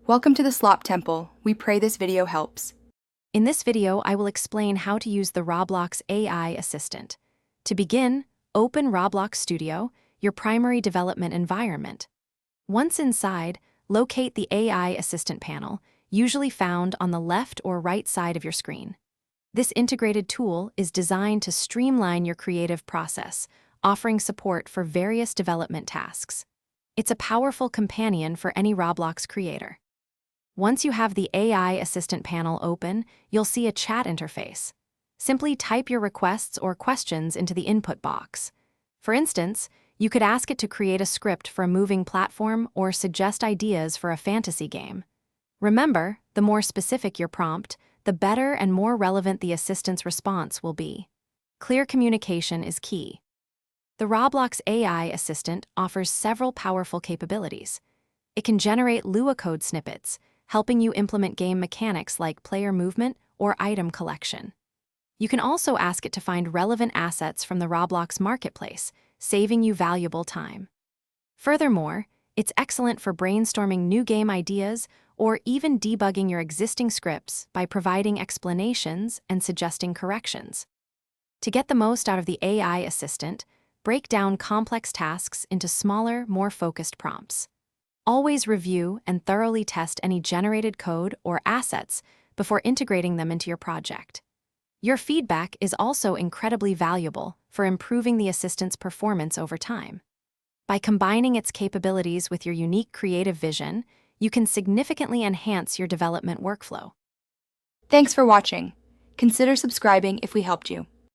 Welcome to the Slop Temple. We pray this video helps. In this video, I will explain how to use the Roblox AI assistant. To begin, open Roblox Studio, your primary development environment. Once inside, locate the AI assistant panel, usually found on the left or right side of your screen. This integrated tool is designed to streamline your creative process, offering support for various development tasks. It's a powerful companion for any Roblox creator. Once you have the AI assistant panel open, you'll see a chat interface. Simply type your requests or questions into the input box. For instance, you could ask it to create a script for a moving platform or suggest ideas for a fantasy game. Remember, the more specific your prompt, the better and more relevant the assistant's response will be. Clear communication is key. The Roblox AI assistant offers several powerful capabilities. It can generate Lua code snippets, helping you implement game mechanics like player movement or item collection. You can also ask it to find relevant assets from the Roblox marketplace, saving you valuable time. Furthermore, it's excellent for brainstorming new game ideas or even debugging your existing scripts by providing explanations and suggesting corrections. To get the most out of the AI assistant, break down complex tasks into smaller, more focused prompts. Always review and thoroughly test any generated code or assets before integrating them into your project. Your feedback is also incredibly valuable for improving the assistant's performance over time. By combining its capabilities with your unique creative vision, you can significantly enhance your development workflow. Thanks for watching. Consider subscribing if we helped you.